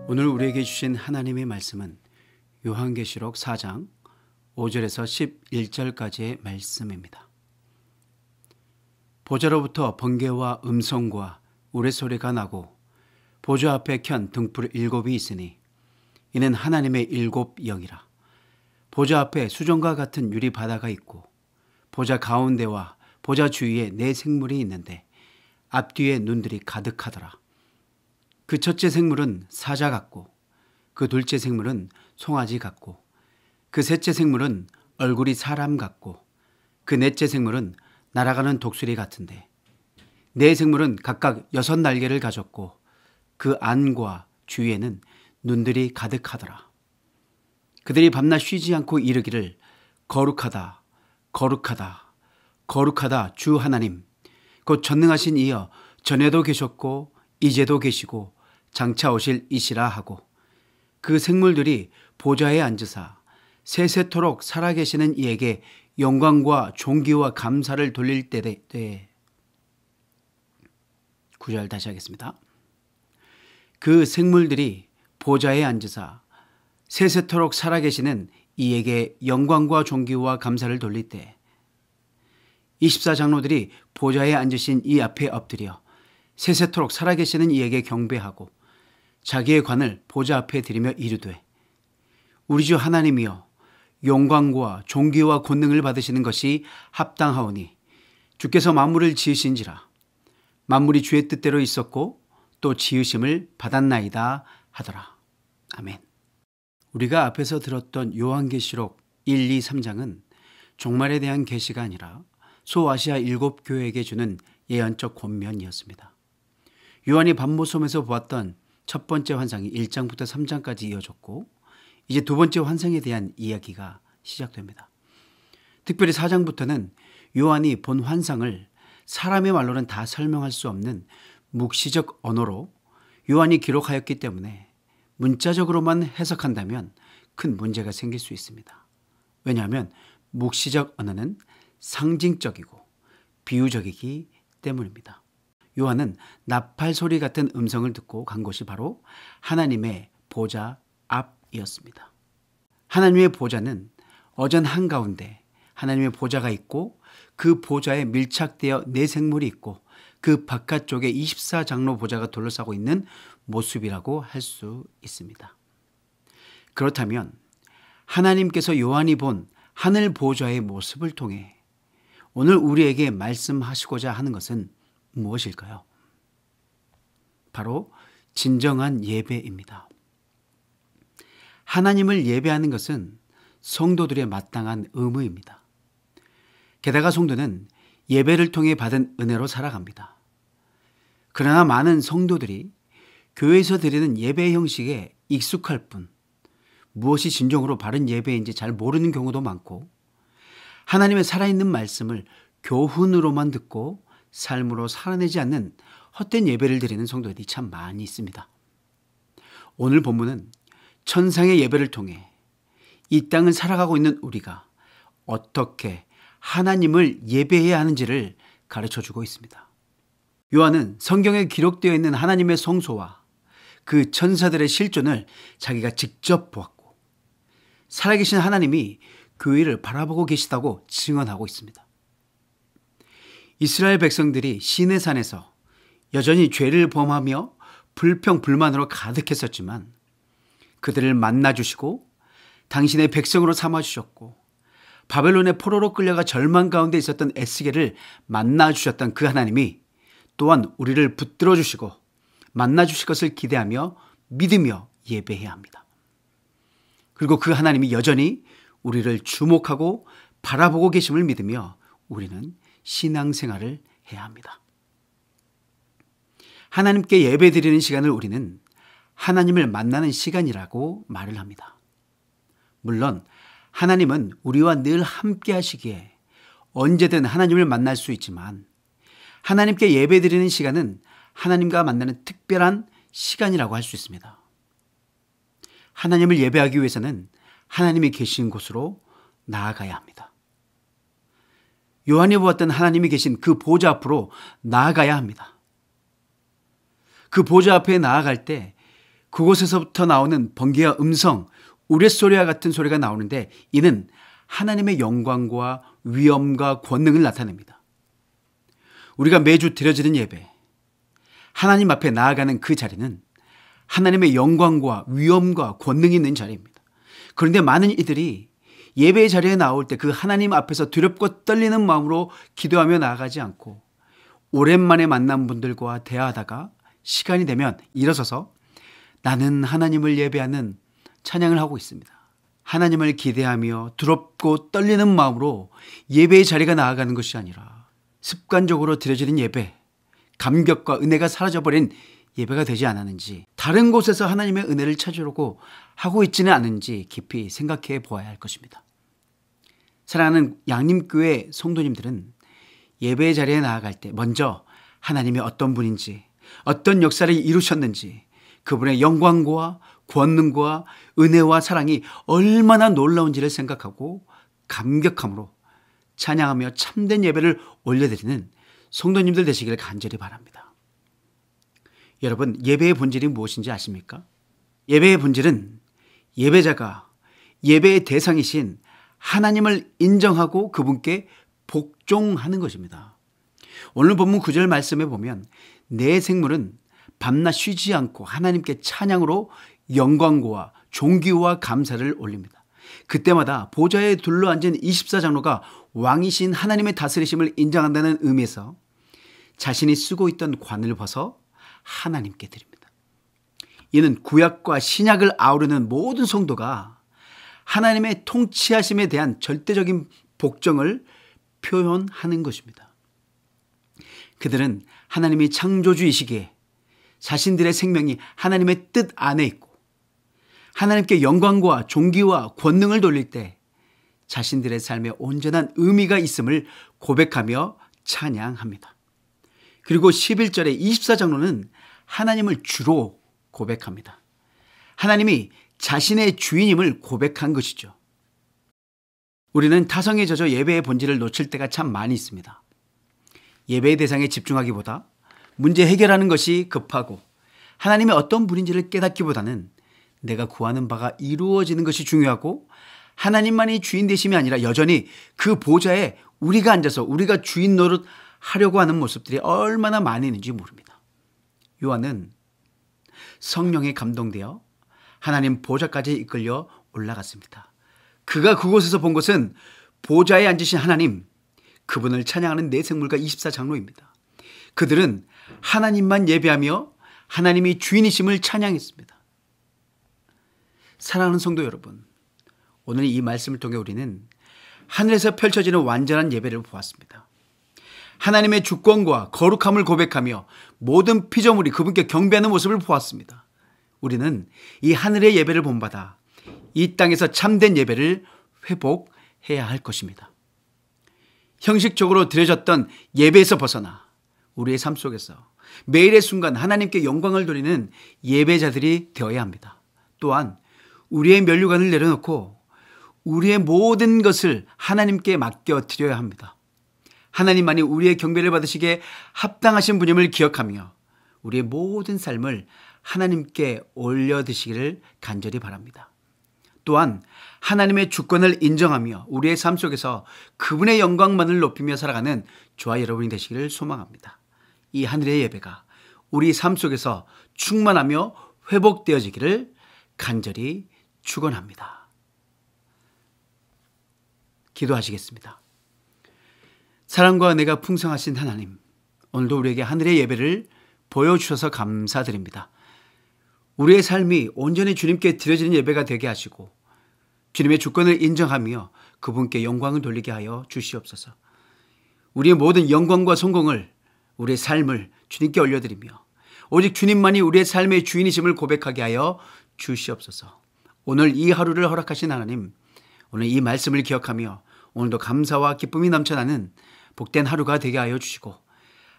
오늘 우리에게 주신 하나님의 말씀은 요한계시록 4장 5절에서 11절까지의 말씀입니다. 보좌로부터 번개와 음성과 우레소리가 나고 보좌 앞에 켠 등불 7이 있으니 이는 하나님의 7 영이라. 보좌 앞에 수정과 같은 유리 바다가 있고 보좌 가운데와 보좌 주위에 4 생물이 있는데 앞뒤에 눈들이 가득하더라. 그 첫째 생물은 사자 같고 그 둘째 생물은 송아지 같고 그 셋째 생물은 얼굴이 사람 같고 그 넷째 생물은 날아가는 독수리 같은데 4 생물은 각각 6 날개를 가졌고 그 안과 주위에는 눈들이 가득하더라. 그들이 밤낮 쉬지 않고 이르기를 거룩하다 거룩하다 거룩하다 주 하나님 곧 전능하신 이여 전에도 계셨고 이제도 계시고 장차 오실 이시라 하고 그 생물들이 보좌에 앉으사 세세토록 살아계시는 이에게 영광과 존귀와 감사를 돌릴 때에 9절 다시 하겠습니다. 그 생물들이 보좌에 앉으사 세세토록 살아계시는 이에게 영광과 존귀와 감사를 돌릴 때 24장로들이 보좌에 앉으신 이 앞에 엎드려 세세토록 살아계시는 이에게 경배하고 자기의 관을 보좌 앞에 드리며 이르되 우리 주 하나님이여 영광과 존귀와 권능을 받으시는 것이 합당하오니 주께서 만물을 지으신지라 만물이 주의 뜻대로 있었고 또 지으심을 받았나이다 하더라. 아멘. 우리가 앞에서 들었던 요한계시록 1, 2, 3장은 종말에 대한 계시가 아니라 소아시아 7 교회에게 주는 예언적 권면이었습니다. 요한이 밤모섬에서 보았던 첫 번째 환상이 1장부터 3장까지 이어졌고 이제 두 번째 환상에 대한 이야기가 시작됩니다. 특별히 4장부터는 요한이 본 환상을 사람의 말로는 다 설명할 수 없는 묵시적 언어로 요한이 기록하였기 때문에 문자적으로만 해석한다면 큰 문제가 생길 수 있습니다. 왜냐하면 묵시적 언어는 상징적이고 비유적이기 때문입니다. 요한은 나팔 소리 같은 음성을 듣고 간 곳이 바로 하나님의 보좌 앞이었습니다. 하나님의 보좌는 어전 한가운데 하나님의 보좌가 있고 그 보좌에 밀착되어 4 생물이 있고 그 바깥쪽에 24장로 보좌가 둘러싸고 있는 모습이라고 할 수 있습니다. 그렇다면 하나님께서 요한이 본 하늘 보좌의 모습을 통해 오늘 우리에게 말씀하시고자 하는 것은 무엇일까요? 바로 진정한 예배입니다. 하나님을 예배하는 것은 성도들의 마땅한 의무입니다. 게다가 성도는 예배를 통해 받은 은혜로 살아갑니다. 그러나 많은 성도들이 교회에서 드리는 예배 형식에 익숙할 뿐 무엇이 진정으로 바른 예배인지 잘 모르는 경우도 많고 하나님의 살아있는 말씀을 교훈으로만 듣고 삶으로 살아내지 않는 헛된 예배를 드리는 성도들이 참 많이 있습니다. 오늘 본문은 천상의 예배를 통해 이 땅을 살아가고 있는 우리가 어떻게 하나님을 예배해야 하는지를 가르쳐주고 있습니다. 요한은 성경에 기록되어 있는 하나님의 성소와 그 천사들의 실존을 자기가 직접 보았고 살아계신 하나님이 교회를 바라보고 계시다고 증언하고 있습니다. 이스라엘 백성들이 시내산에서 여전히 죄를 범하며 불평불만으로 가득했었지만 그들을 만나주시고 당신의 백성으로 삼아주셨고 바벨론의 포로로 끌려가 절망 가운데 있었던 에스겔을 만나주셨던 그 하나님이 또한 우리를 붙들어 주시고 만나주실 것을 기대하며 믿으며 예배해야 합니다. 그리고 그 하나님이 여전히 우리를 주목하고 바라보고 계심을 믿으며 우리는 신앙생활을 해야 합니다. 하나님께 예배드리는 시간을 우리는 하나님을 만나는 시간이라고 말을 합니다. 물론 하나님은 우리와 늘 함께 하시기에 언제든 하나님을 만날 수 있지만 하나님께 예배드리는 시간은 하나님과 만나는 특별한 시간이라고 할 수 있습니다. 하나님을 예배하기 위해서는 하나님이 계신 곳으로 나아가야 합니다. 요한이 보았던 하나님이 계신 그 보좌 앞으로 나아가야 합니다. 그 보좌 앞에 나아갈 때 그곳에서부터 나오는 번개와 음성, 우레소리와 같은 소리가 나오는데 이는 하나님의 영광과 위엄과 권능을 나타냅니다. 우리가 매주 드려지는 예배, 하나님 앞에 나아가는 그 자리는 하나님의 영광과 위엄과 권능이 있는 자리입니다. 그런데 많은 이들이 예배의 자리에 나올 때 그 하나님 앞에서 두렵고 떨리는 마음으로 기도하며 나아가지 않고 오랜만에 만난 분들과 대화하다가 시간이 되면 일어서서 나는 하나님을 예배하는 찬양을 하고 있습니다. 하나님을 기대하며 두렵고 떨리는 마음으로 예배의 자리가 나아가는 것이 아니라 습관적으로 드려지는 예배, 감격과 은혜가 사라져버린 예배가 되지 않았는지, 다른 곳에서 하나님의 은혜를 찾으려고 하고 있지는 않은지 깊이 생각해 보아야 할 것입니다. 사랑하는 양림교회 성도님들은 예배의 자리에 나아갈 때 먼저 하나님이 어떤 분인지, 어떤 역사를 이루셨는지, 그분의 영광과 권능과 은혜와 사랑이 얼마나 놀라운지를 생각하고 감격함으로 찬양하며 참된 예배를 올려드리는 성도님들 되시기를 간절히 바랍니다. 여러분, 예배의 본질이 무엇인지 아십니까? 예배의 본질은 예배자가 예배의 대상이신 하나님을 인정하고 그분께 복종하는 것입니다. 오늘 본문 9절 말씀에 보면 내 생물은 밤낮 쉬지 않고 하나님께 찬양으로 영광과 존귀와 감사를 올립니다. 그때마다 보좌에 둘러앉은 24장로가 왕이신 하나님의 다스리심을 인정한다는 의미에서 자신이 쓰고 있던 관을 벗어 하나님께 드립니다. 이는 구약과 신약을 아우르는 모든 성도가 하나님의 통치하심에 대한 절대적인 복종을 표현하는 것입니다. 그들은 하나님이 창조주이시기에 자신들의 생명이 하나님의 뜻 안에 있고 하나님께 영광과 존귀와 권능을 돌릴 때 자신들의 삶에 온전한 의미가 있음을 고백하며 찬양합니다. 그리고 11절의 24장로는 하나님을 주로 고백합니다. 하나님이 자신의 주인임을 고백한 것이죠. 우리는 타성에 젖어 예배의 본질을 놓칠 때가 참 많이 있습니다. 예배의 대상에 집중하기보다 문제 해결하는 것이 급하고 하나님의 어떤 분인지를 깨닫기보다는 내가 구하는 바가 이루어지는 것이 중요하고 하나님만이 주인 되심이 아니라 여전히 그 보좌에 우리가 앉아서 우리가 주인 노릇 하려고 하는 모습들이 얼마나 많이 있는지 모릅니다. 요한은 성령에 감동되어 하나님 보좌까지 이끌려 올라갔습니다. 그가 그곳에서 본 것은 보좌에 앉으신 하나님, 그분을 찬양하는 네 생물과 24장로입니다. 그들은 하나님만 예배하며 하나님이 주인이심을 찬양했습니다. 사랑하는 성도 여러분, 오늘 이 말씀을 통해 우리는 하늘에서 펼쳐지는 완전한 예배를 보았습니다. 하나님의 주권과 거룩함을 고백하며 모든 피조물이 그분께 경배하는 모습을 보았습니다. 우리는 이 하늘의 예배를 본받아 이 땅에서 참된 예배를 회복해야 할 것입니다. 형식적으로 드려졌던 예배에서 벗어나 우리의 삶 속에서 매일의 순간 하나님께 영광을 돌리는 예배자들이 되어야 합니다. 또한 우리의 면류관을 내려놓고 우리의 모든 것을 하나님께 맡겨드려야 합니다. 하나님만이 우리의 경배를 받으시기에 합당하신 분임을 기억하며 우리의 모든 삶을 하나님께 올려드시기를 간절히 바랍니다. 또한 하나님의 주권을 인정하며 우리의 삶 속에서 그분의 영광만을 높이며 살아가는 저와 여러분이 되시기를 소망합니다. 이 하늘의 예배가 우리 삶 속에서 충만하며 회복되어지기를 간절히 축원합니다. 기도하시겠습니다. 사랑과 은혜가 풍성하신 하나님, 오늘도 우리에게 하늘의 예배를 보여주셔서 감사드립니다. 우리의 삶이 온전히 주님께 드려지는 예배가 되게 하시고 주님의 주권을 인정하며 그분께 영광을 돌리게 하여 주시옵소서. 우리의 모든 영광과 성공을, 우리의 삶을 주님께 올려드리며 오직 주님만이 우리의 삶의 주인이심을 고백하게 하여 주시옵소서. 오늘 이 하루를 허락하신 하나님, 오늘 이 말씀을 기억하며 오늘도 감사와 기쁨이 넘쳐나는 복된 하루가 되게 하여 주시고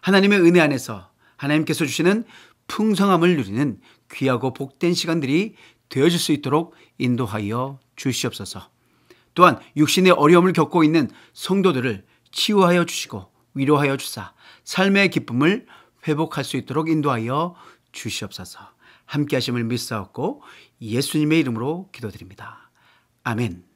하나님의 은혜 안에서 하나님께서 주시는 풍성함을 누리는 귀하고 복된 시간들이 되어질 수 있도록 인도하여 주시옵소서. 또한 육신의 어려움을 겪고 있는 성도들을 치유하여 주시고 위로하여 주사 삶의 기쁨을 회복할 수 있도록 인도하여 주시옵소서. 함께 하심을 믿사옵고 예수님의 이름으로 기도드립니다. 아멘.